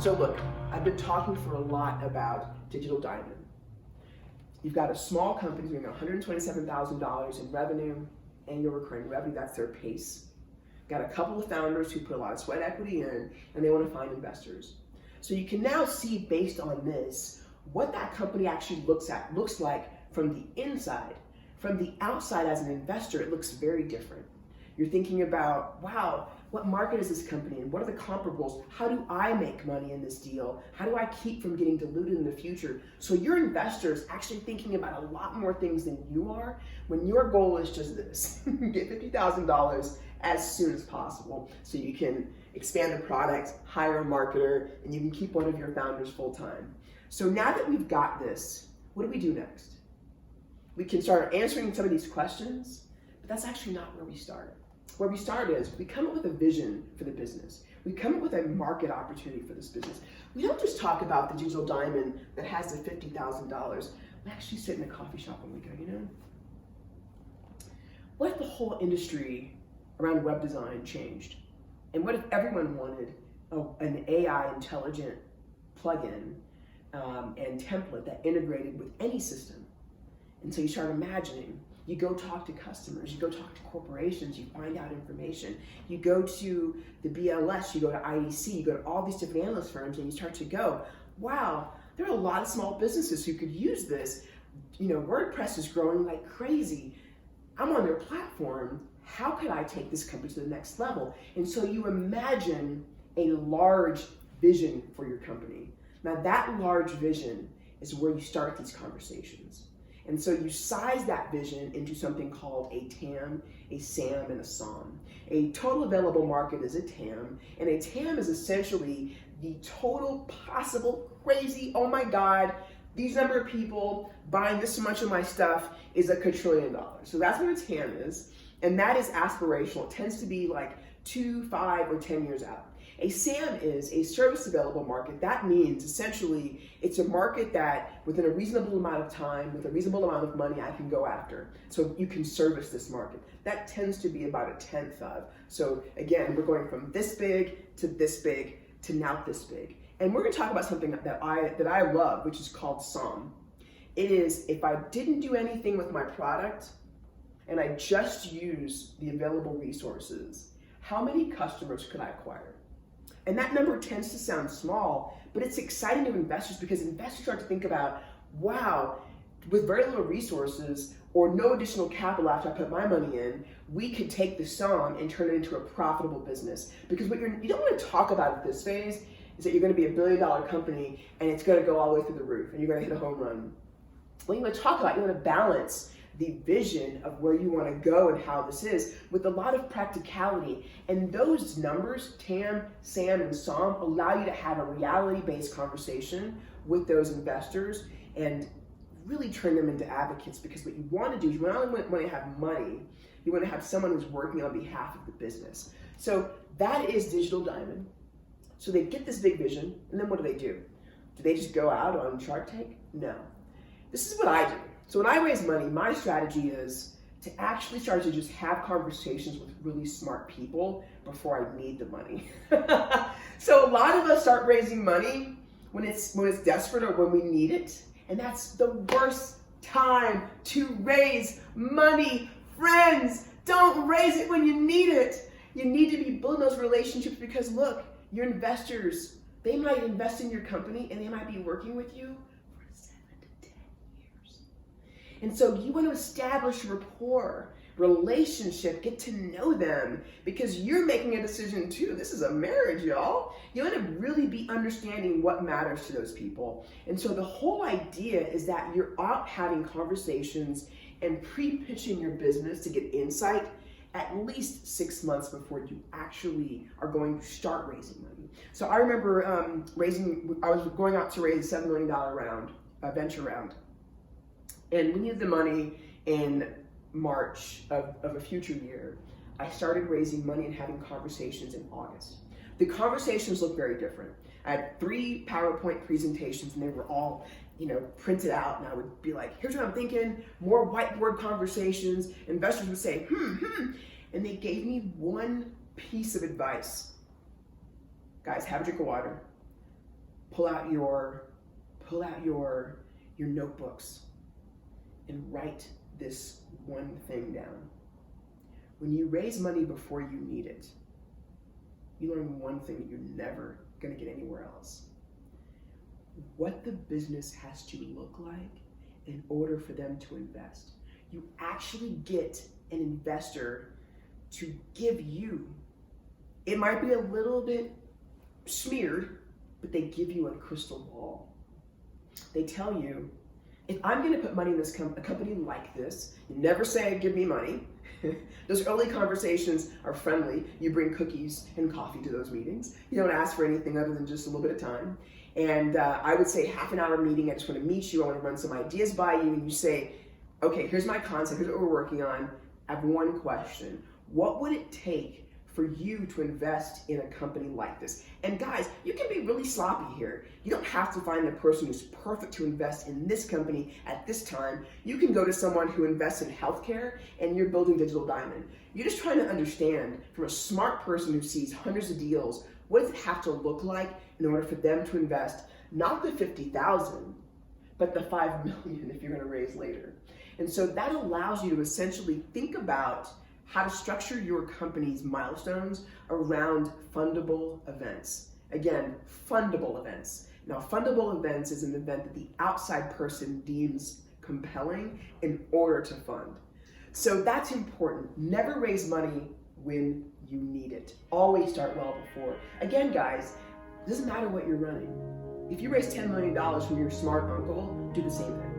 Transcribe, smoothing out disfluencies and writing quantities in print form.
So look, I've been talking for a lot about Digital Diamond. You've got a small company doing $127,000 in revenue, annual recurring revenue, that's their pace. Got a couple of founders who put a lot of sweat equity in, and they want to find investors. So you can now see, based on this, what that company actually looks like from the inside. From the outside, as an investor, it looks very different. You're thinking about, wow, what market is this company in? What are the comparables? How do I make money in this deal? How do I keep from getting diluted in the future? So your investor's actually thinking about a lot more things than you are when your goal is just this. Get $50,000 as soon as possible so you can expand the product, hire a marketer, and you can keep one of your founders full time. So now that we've got this, what do we do next? We can start answering some of these questions, but that's actually not where we started. Where we start is we come up with a vision for the business. We come up with a market opportunity for this business. We don't just talk about the Digital Diamond that has the $50,000. We actually sit in a coffee shop and we go, what if the whole industry around web design changed? And what if everyone wanted an AI intelligent plugin and template that integrated with any system? And so you start imagining. You go talk to customers, you go talk to corporations, you find out information. You go to the BLS, you go to IDC, you go to all these different analyst firms, and you start to go, wow, there are a lot of small businesses who could use this. WordPress is growing like crazy. I'm on their platform. How could I take this company to the next level? And so you imagine a large vision for your company. Now that large vision is where you start these conversations. And so you size that vision into something called a TAM, a SAM, and a SOM. A total available market is a TAM, and a TAM is essentially the total possible crazy, oh my God, these number of people buying this much of my stuff is $1 quadrillion. So that's what a TAM is, and that is aspirational. It tends to be like 2, 5, or 10 years out. A SAM is a service available market. That means essentially it's a market that within a reasonable amount of time, with a reasonable amount of money, I can go after. So you can service this market. That tends to be about 1/10 of. So again, we're going from this big to now this big. And we're gonna talk about something that I love, which is called SOM. It is, if I didn't do anything with my product and I just use the available resources, how many customers could I acquire? And that number tends to sound small, but it's exciting to investors because investors start to think about, wow, with very little resources or no additional capital after I put my money in, we could take the SOM and turn it into a profitable business. Because what you don't want to talk about at this phase is that you're going to be $1 billion company and it's going to go all the way through the roof and you're going to hit a home run. What you want to talk about, you want to balance the vision of where you want to go and how this is with a lot of practicality. And those numbers, TAM, SAM, and SOM, allow you to have a reality-based conversation with those investors and really turn them into advocates, because what you want to do is you not only want to have money, you want to have someone who's working on behalf of the business. So that is Digital Diamond. So they get this big vision, and then what do? Do they just go out on Shark Tank? No. This is what I do. So when I raise money, my strategy is to actually start to just have conversations with really smart people before I need the money. So a lot of us start raising money when it's desperate or when we need it. And that's the worst time to raise money. Friends, don't raise it when you need it. You need to be building those relationships because look, your investors, they might invest in your company and they might be working with you for 7 to 10 years. And so you want to establish rapport, relationship, get to know them because you're making a decision too. This is a marriage, y'all. You want to really be understanding what matters to those people. And so the whole idea is that you're out having conversations and pre-pitching your business to get insight at least 6 months before you actually are going to start raising money. So I remember I was going out to raise a $7 million round, a venture round. And we needed the money in March of a future year. I started raising money and having conversations in August. The conversations looked very different. I had 3 PowerPoint presentations and they were all, printed out, and I would be like, here's what I'm thinking, more whiteboard conversations. Investors would say, and they gave me one piece of advice. Guys, have a drink of water. pull out your notebooks and write this one thing down. When you raise money before you need it, you learn one thing that you're never going to get anywhere else. What the business has to look like in order for them to invest. You actually get an investor to give you, it might be a little bit smeared, but they give you a crystal ball. They tell you, if I'm going to put money in this a company like this, you never say, give me money. Those early conversations are friendly. You bring cookies and coffee to those meetings. You don't ask for anything other than just a little bit of time. And I would say half an hour meeting, I just want to meet you, I want to run some ideas by you, and you say, okay, here's my concept, here's what we're working on. I have one question. What would it take for you to invest in a company like this? And guys, you can be really sloppy here. You don't have to find the person who's perfect to invest in this company at this time. You can go to someone who invests in healthcare and you're building Digital Diamond. You're just trying to understand from a smart person who sees hundreds of deals, what does it have to look like in order for them to invest, not the 50,000, but the 5 million if you're going to raise later. And so that allows you to essentially think about how to structure your company's milestones around fundable events. Again, fundable events. Now, fundable events is an event that the outside person deems compelling in order to fund. So that's important. Never raise money when you need it. Always start well before. Again, guys, it doesn't matter what you're running. If you raise $10 million from your smart uncle, do the same thing.